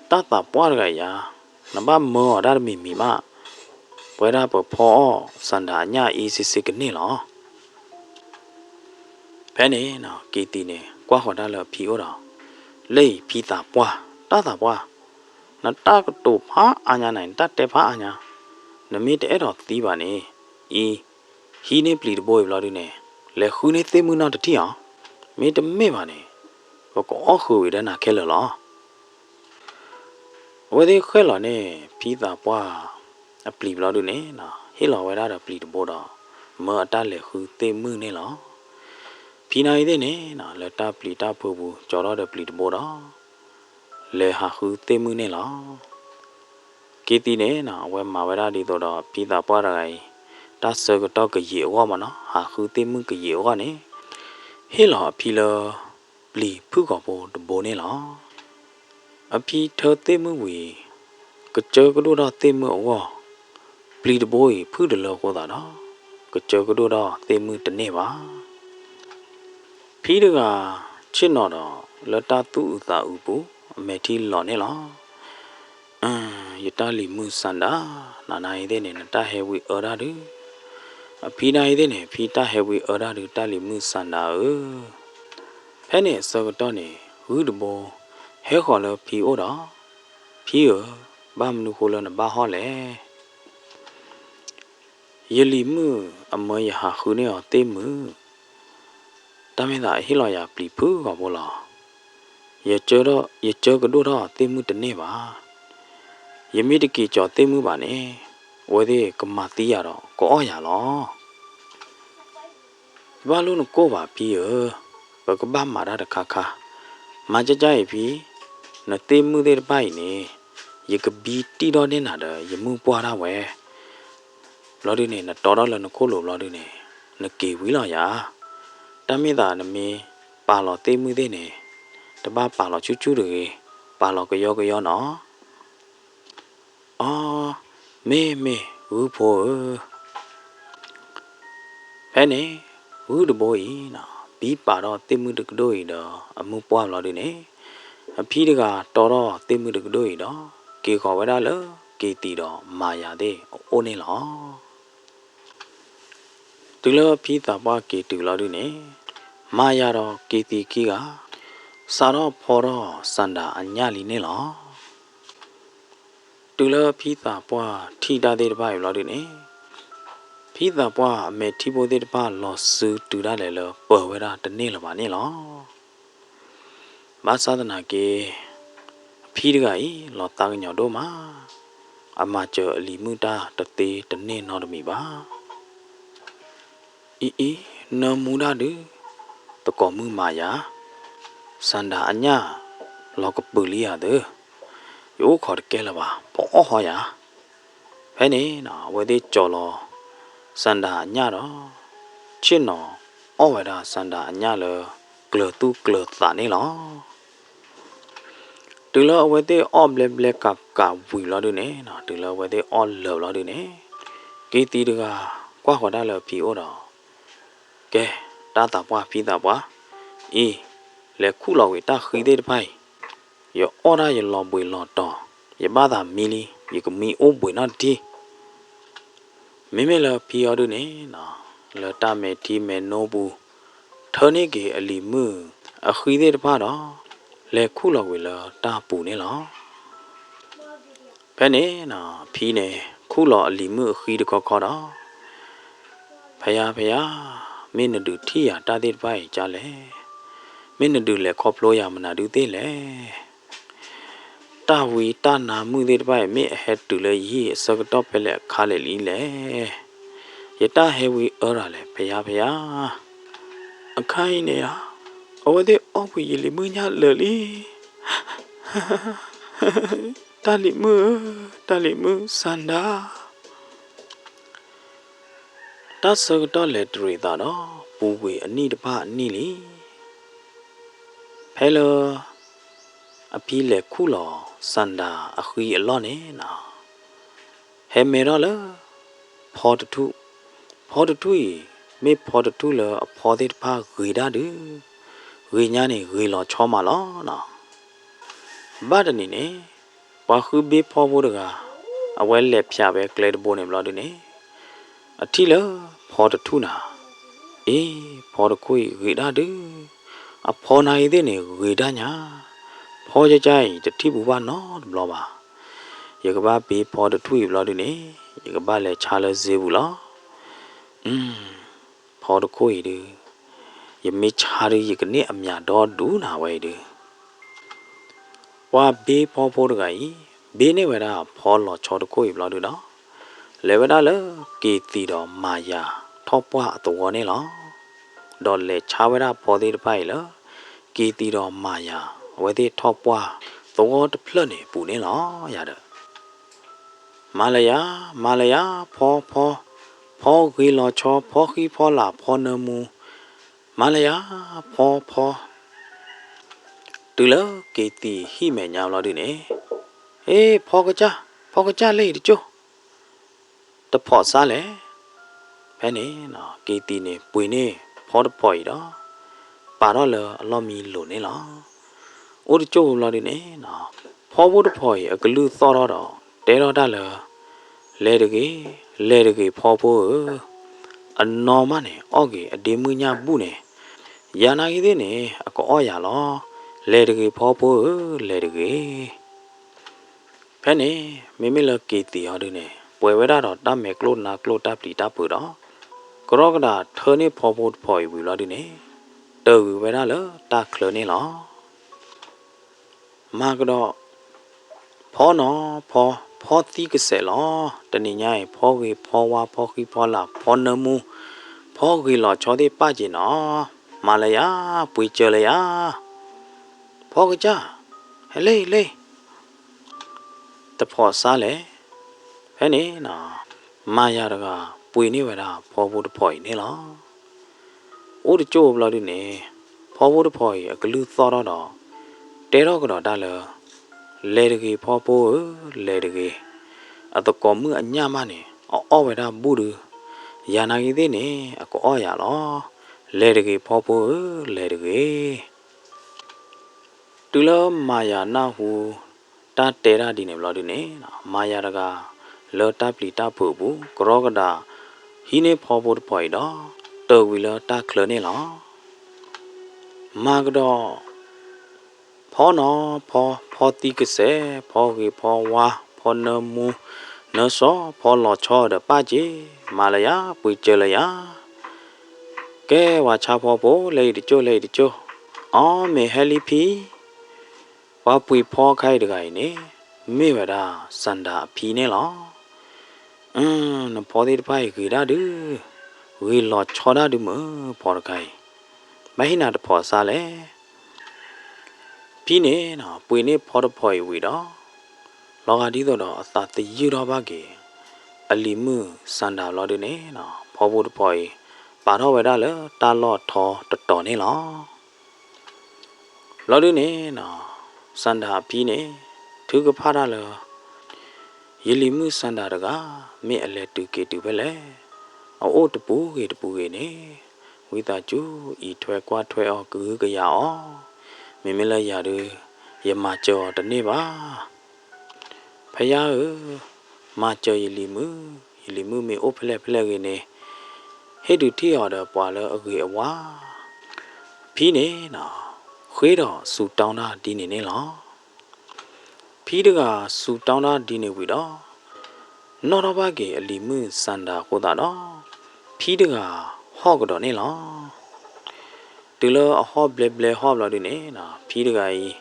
ta qua được cái à nó băm mưa ra mì mà bây giờ bữa phò sanda nhà xí cái này lo phải nè nó kỳ tì nè qua họ đã là phi đó lấy phi ta qua nó ta có tổ phá anh nhà này ta để phá anh nhà nó mới để đó tí bà nè hi nè pli bôi vào đi nè lấy khu nè tê mưa nào được thi hả mới đâm mê bà nè và có khu đó là cái lo vậy thì cái lo nè phi ta qua pli vào đi nè nó hi lo vậy đó là pli bôi đó mà ta lấy khu tê mưa nè lo phi này thế nè nó là ta pli ta phù bu cho đó được pli bôi đó lấy hạ khu tê mưa nè lo cái tí nè nó vậy mà vậy đó điตัวđó phi ta qua rồi ta sơ cái đó cái dẻo quá mà nó hạ khu tê mưa cái dẻo quá nè hết là phi là pli phứ gò bồ nè lo à phi thơ tê mưa quỷ cái chơi cái đồ đó tê mưa quá pli bôi phứ được lo qua đó cái chơi cái đồ đó tê mưa tên nè ba phi được à trên nó đó là ta tu ta u bố mẹ thi lọ nè lo giờ ta lì mưa sanda này thế này ta heavy ở đó đấy phi này thế này phi ta heavy ở đó đấy ta lì mưa sanda thế này sau đó này hứa được bò hết khỏi là phi ở đó phi ở ba mươi khối là ba họ lẽ giờ lì mưa mới hạ khứ này ở têm mưa ta mới lại hết là phi phứ gọi bò lò giờ chơi cái đồ đó têm mưa tên này ba giờ mấy cái kia cho têm mưa bà nè vậy thì cầm mặt tí à đó có à lo ba luôn nó cố bà phi ở và có ba mà ra được kha mà chạy phi nó têm mưa để bay nè giờ cái bị tí đó nên là đó giờ mưa qua ra vậy lo đi nè nó đó là nó cố lộ lo đi nè nó kỳ quý lo ya ta mới là nó mới bà lo têm mưa thế nè ta ba bà lo chút được bà lo cái do nó mê phô thế nè được bôi nó bị bà đó têm mưa được đôi đó mưa qua lo đi nè phi được à đó têm mưa được đôi đó kia khó vậy đó lỡ kia tì đó mà ya đây ô nè lo từ lỡ phi ta ba kia từ lo đi nè mà ya đó kia tì kia sa đó phò đó sanda anh nhà li nè lo တူလဖီတာပွားထီတာတဲ့တပါးလော်ဒီနေဖီတာပွားအမေထီပိုတဲ့တပါးလော်ဆူတူတာလေလောပေါ်ဝဲတာတနေ့လပါနေလောမသဒနာကေဖီတကဤလော်တာညောတို့မှာအမကျော်အလီမူတာတသေးတနေ့နောက်တမီပါဤနမူတာတူတကောမှုမာယာစန္ဒာအညာလောကပူလီယာတဲ့ယောခေါ်ကဲလာပါပေါ်ဟောယာဖဲနေနော်ဝဲသေးကြော်လောစန္ဒာအညာတော့ချစ်နော်ဩဝဲတာစန္ဒာအညာလကလတူကလတာနေလောတူလောဝဲသေးအော့ဘလက်ဘလက်ကကဝီလောဒနေနော်တူလောဝဲသေးအော့လောလောဒနေကေတီတကကွာခေါ်တာလောဖီဩတော့ကဲတာတာပွားဖီတာပွားဤလေခုလောဝေတာခိသေးတဖိုင်ယောအော်ရာရလောပွေလောတော့ယဘာသာမီလီယကမီအိုပွေနော်ဒီမိမေလဖီယောဒနေနော်လတာမေတီမေနိုဘူးထောနေကေအလီမှုအခီသေးတဖာတော့လေခုလောဝေလောတာပူနေလောဖဲနေနော်ဖီနေခုလောအလီမှုအခီတကောခေါ်တော့ဖယားမင်းတို့ထီရတာသေးတပိုင်ကြလဲမင်းတို့လည်းခေါ်ဖလို့ရမနာတူသေးလေတာဝီတာနာမှုသေးတပိုင်မင်းအဟက်တူလေရီစကတော့ပဲလေခါလေလီလေယတာဟေဝီအော်ရလေဖယားအခိုင်းနေရအဝဒေအော်ဝီလီမညာလေလီတာလီမစန္ဒာတဆကတော့လေဒရီတာတော့ပူဝေအနိတပအနိလီဖဲလောအပီးလေခုလောစန္ဒာအခီအလောနေနော်ဟဲမေရောလဖော်တူမေဖော်တူလအဖော်တဲ့ဖာဂေဒါဒူဂေညာနေဂေလောချောမလောနော်ဘာဒနီနေဘာခုဘေဖော်ဖို့တကအဝဲလက်ဖြပဲကလေတဘိုးနေမလို့ဒီနေအထီလဖော်တူနာဖော်တခွေဂေဒါဒူအဖော်နိုင်တဲ့နေဂေဒါညာဖော်ကြိုင်တတိဘူပါနော်ဘလောပါယကဘာဘေဖော်တူဘလောဒီနေယကဘာလေချာလဇေဘူးလောဖော်တခွေဒီယမေချာရီယကနေအမြတော်ဒူနာဝဲဒီဝါဘေဖော်ဖို့တကကြီးဘေနေဝဲတာဖော်လောချောတခွေဘလောဒီနော်လေဝဒါလကေတီတော်မာယာထောပွားအတော်နေလောဒေါ်လေချာဝဲတာဖော်သေးတပိုင်လောကေတီတော်မာယာဝဲသေးထောပွားသောတဖလနေပူနေလောရတဲ့မာလယာဖောဂီလောချောဖောခီဖောလာဖောနမူမာလယာဖောတူလကေတီဟိမေညာလောဒီနေဖောကကြလေးတချို့တဖော့စားလေဖဲနေနော်ကေတီနေပွေနေဖောတဖော်ရတော့ပါတော့လေအလောမီလိုနေလားအိုတချို့လောဒီနေနော်ဖောဖို့တဖော်ရအကလူသောတော့တဲတော့တာလေတကေဖောဖို့အနော်မနေအော့ကေအဒီမူညာပုနေယာနာကြီးသေးနေအကောရလောလေတကေဖောဖို့လေတကေဖဲနေမိလကေတီဟောဒီနေပွဲဝဲတာတော့တမဲကလိုနာကလိုတပ်လီတပ်ပူတော့ကရောကဒါထောနေဖောဖို့ဖော်ယူလောဒီနေတူဝဲတာလောတာခလနေလောမာကတော့ဖောနော်ဖောတိကစဲလောတနေညိုင်ဖောကေဖောဝါဖောခီဖောလာဖောနမူဖောကေလောချောတဲ့ပကျင်နော်မာလယာပွေကြလယာဖောကကြဟဲလေတဖောစားလေဖဲနေနော်မာယာတကပွေနေဝဲတာဖောဖို့တဖော်နေလောအိုးတချို့ဘလို့ဒီနေဖောဖို့တဖော်ရအကလူသောတော့တဲတော့ကတော့ဒါလေတကေဖောဖို့လေတကေအတကောမှုအညမနေအော်ဝဲတာဘူးရယာနာကြီးသေးနေအကောရလောလေတကေဖောဖို့လေတကေတူလမာယာနာဟူတာတဲရဒီနေဘလို့ဒီနေမာယာတကလောတပ်လီတပ်ဖို့ဘူးကရောကဒါဟီနေဖောဖို့ဖော်တော့တော်ဝီလောတာခလနေလောမာကတော့ဖောနော်ဖောတိကစဲဖောကေဖောဝါဖေ ဖောနမူနဆောဖောလောချောဒပါจีမာလယာပွေကျလယာကဲဝါချဖောပိုလေတချိုလေတချိုအော်မေဟလီဖီဝါပွေဖောခိုင်တကိုင်နေမေဝဒါစန္ဒာဖီနေလောနဖောဒီတပိုင်ကြီးဒါဒူဝီလောချောဒါဒူမဖောရခိုင်မဟိနာတဖောစားလေဖီနေနော်ပွေနေဖောတဖောဝီတော့လောကဒီတော့အသာတယူတော့ပါကေအလီမှုစန္ဒာလောဒူနေနော်ဖောဖို့တဖောပါတော့ဝဲဒါလေတာလော့ထောတော်နေလောလောဒူနေနော်စန္ဒာဖီနေသူကဖားတာလေယေလီမှုစန္ဒာတကမေအလက်တူကေတူပဲလေအိုးတပူကေနေဝိတာကျူဤထွဲကွာထွဲအောကူကရအောမင်းမလဲရရရမကျော်တနေ့ပါဖယားမကျော်ယေလီမှုမေအိုးဖလက်ကေနေဟဲ့တူထီရတော့ပွာလဲအကေအဝါဖီးနေနော်ခွေးတော့စူတောင်းတာဒီနေလောဖီးတကစူတောင်းတာဒီနေဝီတော့နော်တော့ဘာကေအလီမှုစန္ဒာကိုတာတော့ဖီးတကဟော့ကတော့နေလောဒီလိုအဟော့ဘလဟော့ဘလဒီနေနော်ဖီးတကကြီး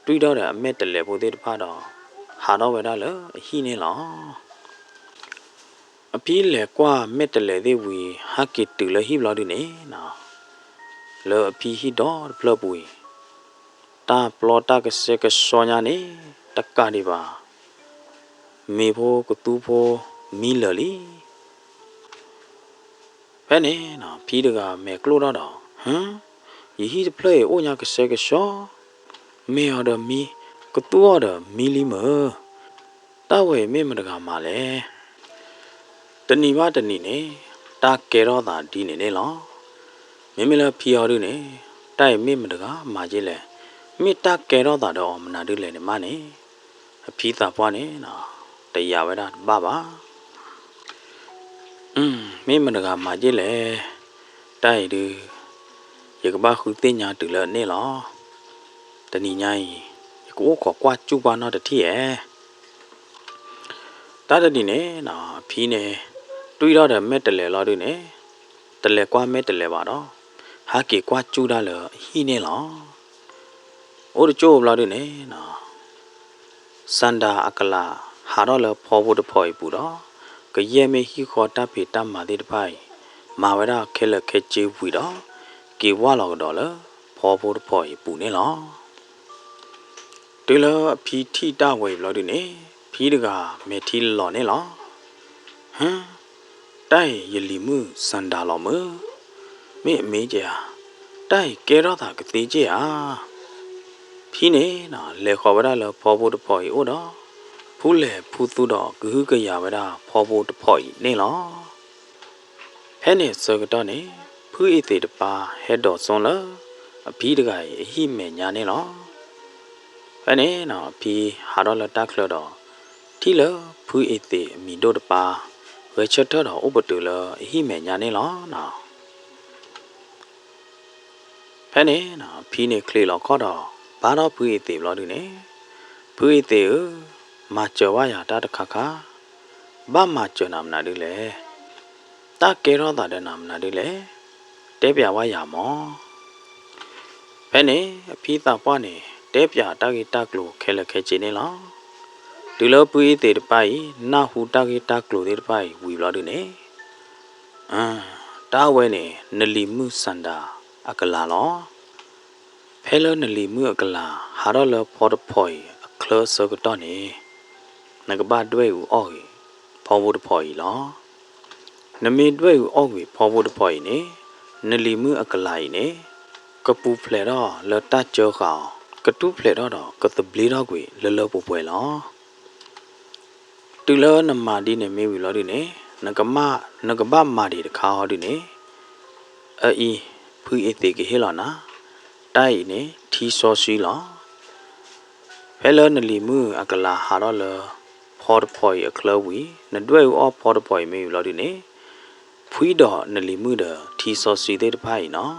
တွေးတော့တဲ့အမက်တလဲပိုသေးတဖာတော့ဟာတော့ဝဲတာလေအဟိနေလောအပီးလေကွာမက်တလဲသေးဝီဟာကီတူလေဟိဘလဒီနေနော်လောအပီဟိတော့ဘလပူတာပလောတာကစကဆောညာနေတက္ကနေပါမေဖို့ကတူဖို့မီလလီဖဲနေနော်ဖီးတကမဲကလိုတော့ဟမ်ယဟိပလေအိုညာကစကဆောမေရဒမီကတူရဒမီလီမတဝဲမေမတကမာလေတဏီမတဏီနေတာကဲတော့တာဒီနေလောမေမလဖီရဒုနေတိုက်မေမတကမာကြီးလေမေတာကဲတော့တာတော့မနာဒုလေနေမနေအဖီးတာပွားနေနော်တရားဝဲတာပါမေမတကမာကြီးလေတိုက်ဒုရကဘာခုတင်ညာတူလနေလောတဏီညိုင်းကိုခေါ်ကွာကျူပါတော့တတိရဲ့တာတတိနေနော်ဖီးနေတွေးတော့တယ်မဲ့တလဲလောတို့နေတလဲကွာမဲ့တလဲပါတော့ဟာကေကွာကျူတာလေဟိနေလောအိုးကျိုးဘလာတို့နေနော်စန္ဒာအကလာဟာတော့လေဖောဖို့တဖော်ပူတော့ကရဲမေဟိခေါ်တပ်ဖေတမာတိတဖိုင်မာဝရခဲလခဲချေဝီတော့ကေဝါလောက်တော့လေဖောဖို့တဖော်ပူနေလောဒီလိုဖီထီတဝဲဘလာတို့နေဖီးတကမေထီလော်နေလောဟမ်တိုင်ယလီမှုစန္ဒာလော်မမေအမေးကြတိုင်ကဲတော့တာကတိကြဖီးနေနော်လေခေါ်ဝရလောဖောဖို့တဖော်အိုတော့ဖူးလေဖူးသူတော့ဂဟုကရဝရဖောဖို့တဖော်နေလောဟဲ့နေစကတော့နေဖူးအသေးတပါဟဲ့တော်စွန်လအဖီးတကရဲ့အဟိမေညာနေလောဟဲ့နေနော်ဖီးဟာတော့လတက်ခလတော့တီလဖူးအသေးအမီတို့တပါဝေချက်တော့ဥပတူလအဟိမေညာနေလောနော်ဖဲနေနော်ဖီးနေကလေးလောခေါ်တော့ဘာတော့ဖူးအသေးဘလို့ဒီနေဖူးအသေးမကျော်ဝါရတာတခါခါဘာမကျော်နာမနာဒီလေတာကဲတော့တာတဲ့နာမနာဒီလေတဲပြဝါရမောဖဲနေအဖီးတာပွားနေတဲပြတာဂီတကလိုခဲလခဲချင်းနေလောဒီလိုပူအေးတဲ့ပိုင်နာဟူတာဂီတကလိုတဲ့ပိုင်ဝီဘလို့ဒီနေတာဝဲနေနလီမှုစန္ဒာအကလာလောဖဲလနလီမှုအကလာဟာတော့လဖော်တဖော်အခလဆကတော့နေနကဘာတွဲဦးအော်ဖော်ဖို့တဖော်လောနမီတွဲဦးအော်ဖော်ဖို့တဖော်နေနလီမှုအကလာနေကပူဖလေတော့လတကြောခေါကတူဖလေတော့ကတဘလီတော့ကွေလလပူပွဲလောတူလနမာဒီနေမေဝီလောဒီနေနကဘမာဒီတခါဟောဒီနေအီဖူအေတေကေဟေလောနာတိုင်နေထီဆောစီလောဖဲလနလီမှုအကလာဟာတော့လဖော်ဖော်ရကလဝီနဒွဲအော်ဖော်ဖော်မေဝီလောဒီနေဖွီတော့နလီမှုဒထီဆောစီတဲ့ဖိုင်နော်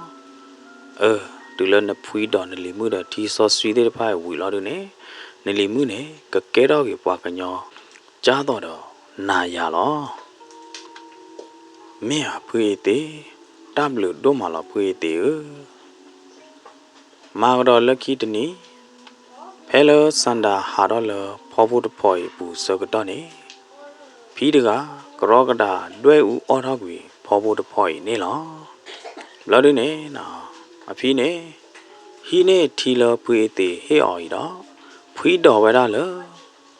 တူလနဖွီတော့နလီမှုဒထီဆောစီတဲ့ဖိုင်ဝီလောဒီနေနလီမှုနေကကဲတော့ကေပွားကညော ကြားတော့နာရလောမင်းဟာဖွေးသေးတဘလူတို့မလာဖွေးသေးမာကတော့လက်ခီတနီဖဲလစန္ဒာဟာတော့လဖောဖို့တဖော်ဘူးစကတော့နေဖီးတကကရောကတာတွဲဦးအော်ထောက်ကြီးဖောဖို့တဖော်နေလောဘလဒင်းနေနော်အဖီးနေဟီနေထီလဖွေးသေးဟေအော်ရီတော့ဖွီးတော်ဝဲတာလ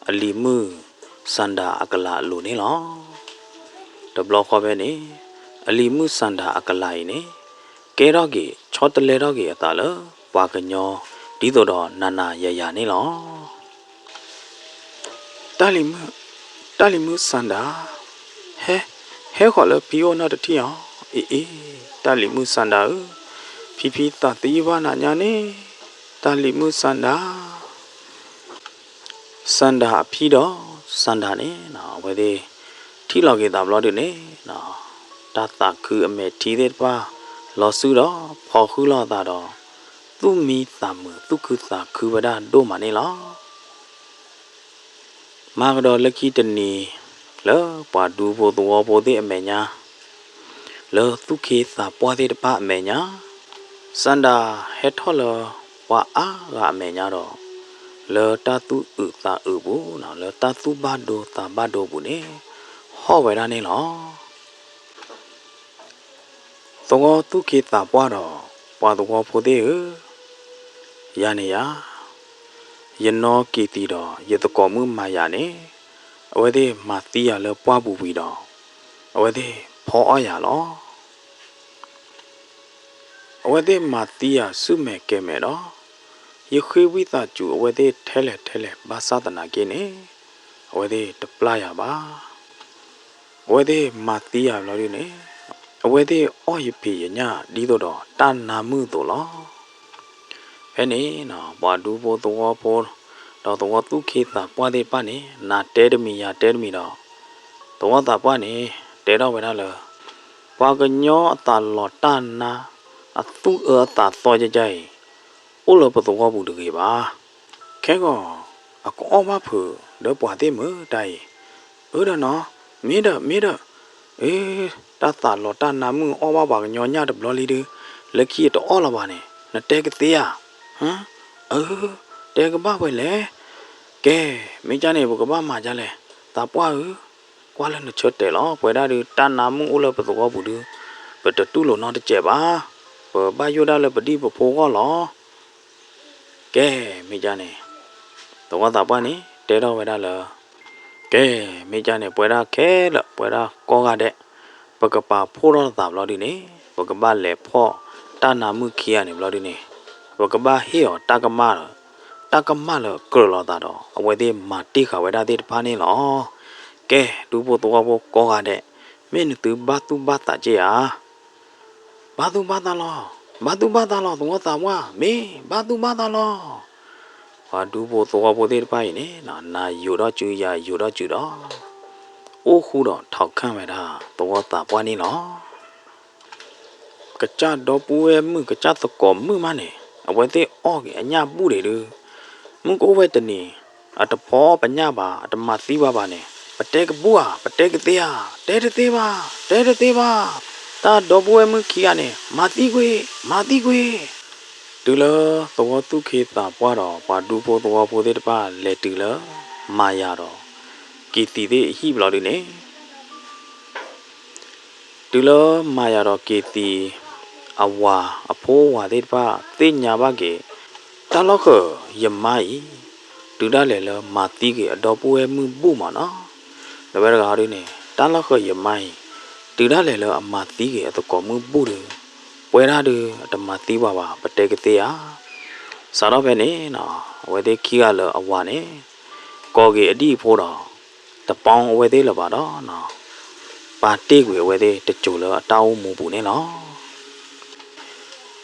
အလီမှုစန္ဒာအကလာလူနေလောတဘလခေါ်ပဲနေအလီမှုစန္ဒာအကလိုက်နေကဲတော့ကြီးချောတလဲတော့ကြီးအသာလပွားကညောဒီတော့နာနာရရနေလောတာလီမှုစန္ဒာဟဲခေါ်လဘီယိုနာတတိယအေးတာလီမှုစန္ဒာဖီဖီတာတီဘာနာညာနေတာလီမှုစန္ဒာအဖီတော့စန္ဒာနေနော်ဝဲသေးထီလောက်ကေတာဘလော့တွေနေနော်တာတာគឺအမေထီတဲ့ပါလော်ဆူတော့ဖော်ခူးလောက်တာတော့သူမီတာမသူခုသာခုဝဒတို့မနေလားမာကတော့လက်ခီတနီလောပွားဒူဖို့တော်ဖို့တဲ့အမေညာလောသူခေသာပွားတဲ့တပအမေညာစန္ဒာဟက်ထော်လောဝါအားကအမေညာတော့လောတာသူဥတာဥဘူးနော်လောတာသူဘဒိုတာဘဒိုဘူးနေဟောဝဲရနေလောသောသူခေသာပွားတော့ပွားတော်ဖို့တဲ့ရနေရယနောကီတီတော့ရတကောမှုမာယာနေအဝဲသေးမာတီရလောပွားပူပြီးတော့အဝဲသေးဖော်အောင်ရလောအဝဲသေးမာတီရစုမဲ့ကဲမဲ့တော့ယခွေဝိသကျူအဝဲသေးထဲလဲဘာသာတနာကင်းနေအဝဲသေးတပလာရပါအဝဲသေးမာတီရလောရနေအဝဲသေးအော်ရပြီညဒီတော့တာနာမှုတော့လောဖဲနေနော်ဘွားဒူဖို့တော်ဖို့တော့တော်သူခေတာပွားသေးပါနေနာတဲတမီတော့တော်တာပွားနေတဲတော့ဝဲတာလောဘွားကညောအတာလောတာနာအသူအတာသောကြကြအိုလပတော်ဘူးတကေပါခဲကောအကောမဖူတော့ပွားသေးမတိုင်ဟုတ်တယ်နော်မင်းတော့အေးတတာလောတာနာမှုအောပါကညောညတဘလလီလက်ခီတော့အော်လာပါနေနတဲကသေးရဟမ်တဲကဘာပဲလေကဲမင်းကြနေဘကဘာမှာကြလဲတာပွားကွာလည်းနချတ်တယ်လောပွဲတာဒီတနာမှုအိုလပတော်ဘူးဒီဘတ်တူလို့နော်တကြပါဘာယိုဒါလည်းပတိဖို့ကောလောကဲမင်းကြနေတော့တာပွားနေတဲတော့ဝဲတာလောကဲမင်းကြနေပွဲတာခဲလို့ပွဲတာကောကတဲ့ပကပါဖိုးတော့တာဘလို့ဒီနေပကပါလေဖော့တနာမှုခီရနေဘလို့ဒီနေပကပါဟေောတကမလောကလောတာတော့အဝဲသေးမာတိခဝဲတာတဲ့တဖာနေလောကဲဒူဖို့တော့ဖို့ကောကတဲ့မင်းသူဘာတာကြရဘာသူဘာတာလောတော့တာဝါမင်းဘာသူဘာတာလောဟာဒူဖို့တော့ဖို့တဲ့တဖာနေနာယူတော့ကျူရယူတော့ကျူတော့အိုးခုတော့ထောက်ခန့်ဝဲတာတော့တာပွားနေလောကကြတော့ပူဲမှုကကြတကောမှုမနေအဝဲသေးအော့ကအညာပူတယ်လူမုကိုဝဲတနေအတဖောပညာပါအတမသီးပါနေပတဲကပူဟာပတဲကသေးဟာတဲတသေးပါတာတော့ပူဲမှုခီကနေမာတိကွေတူလောသောတုခေတာပွားတော့ပါဒူဖို့သောဖို့တဲ့တပါလက်တူလောမာရတော့ကီတီသေးဟိဘလော်ဒီနေတူလောမာရတော့ကီတီအဝါအဖိုးဝါတဲ့ပါသိညာပါကေတလောက်ခယမိုင်ဒူဒါလေလမာတိကေအတော်ပွဲမှုပူမနော်တပည့်ကဟာဒီနေတလောက်ခယမိုင်ဒူဒါလေလအမာတိကေအတကောမှုပူတယ်ပွဲရတဲ့တမတိပါပတဲကတဲ့ဟာစားတော့ပဲနေနော်ဝဲတဲ့ခီကလအဝါနေကောကေအတိဖိုးတော့တပေါင်းအဝဲသေးလပါတော့နော်ပါတိကွေအဝဲသေးတကြိုလအတောင်းမူပူနေနော်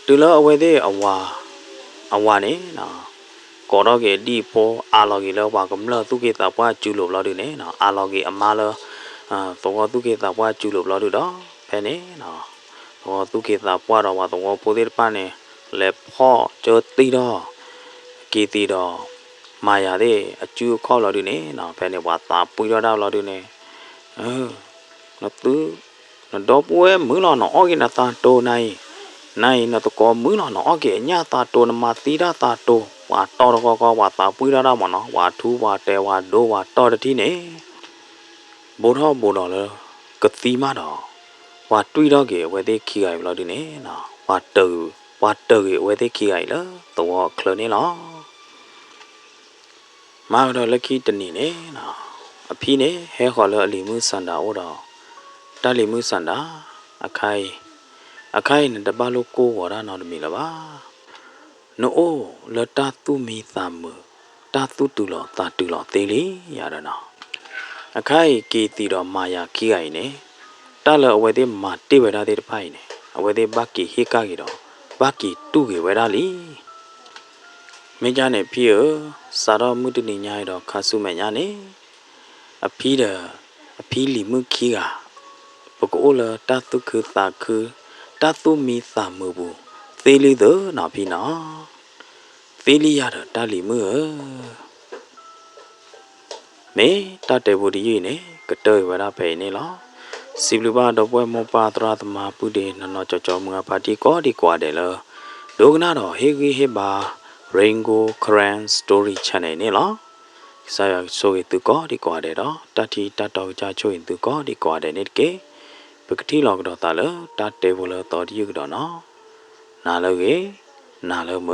တူလောအဝဲသေးအဝါနေနော်ကောတော့ကေဒီဖိုအာလော်ကေလောပါကမလသူကေတာပွားကျူလို့ဘလို့ဒီနေနော်အာလော်ကေအမာလောသောသူကေတာပွားကျူလို့ဘလို့ဒီတော့ဖဲနေနော်သောသူကေတာပွားတော့ဝါသောပိုသေးပန်းနေလေဖော့ကျိုတီတော့ကေတီတော့ မာယာတဲ့အကျူခေါ်လို့ဒီနေနော်ဖဲနေဝါတာပွေရတော့လို့ဒီနေနော်သူနော်တော့ပွဲမင်းလောနော်အော်ကင်တာတိုနိုင်နော်တကောမင်းလောနော်အော်ကင်ညတာတိုနမတီတာတာတိုဝါတော်တော့ကောဝါတာပွေရတော့မနော်ဝါထူးဝါတဲဝါဒိုဝါတော်တတိနေဘိုးတော်လေကတိမတော့ဝါတွေးတော့ကေဝဲသေးခီရိုင်လို့ဒီနေနော်ဝါတူဝဲသေးခီရိုင်လားတော့ခလနေလားမာတော့လက်ခီတနေနေနော်အဖီနေဟဲခေါ်လို့အလီမှုစန္ဒာဩတော့တလီမှုစန္ဒာအခိုင်နဲ့တပါလို့ကိုဝရနော်တမီလားပါနိုအိုလတာသူမီသမတာသူတူလောတာတူလောသေးလေရတော့နော်အခိုင်ကီတီတော့မာယာခီရိုင်နေတလအဝဲသေးမာတိဝဲတာသေးတဖိုင်နေအဝဲသေးဘကီဟေကာကြီးတော့ဘကီတူကေဝဲတာလီမင်းကြနဲ့ဖီးစာတော့မှုတနေညာရတော့ခါဆုမဲ့ညာနေအဖီလီမှုခီကပကိုလတတုခတာခတတုမီသမဘူးသေးလေးတော့နော်ဖီနော်သေးလေးရတော့တလီမှုမေတတဲဘူးဒီနေကတဲ့ဝရဖဲနေလားစီဘလူပါတော့ပွဲမောပါတရသမာပုဒေနော်ကြောမငါပါတီကောဒီကွာတယ်လောဒုကနာတော့ဟေဂီဟေဘာ Rainbow Cran Story Channel နေလားစာရဆိုရသူကောဒီကွာတယ်တော့တတိတတော်ကြချိုရင်သူကောဒီကွာတယ်နေကေပကတိလောကတော့တာလတတဲဘူးလောတော်ဒီရကတော့နော်နာလောကေနာလောမ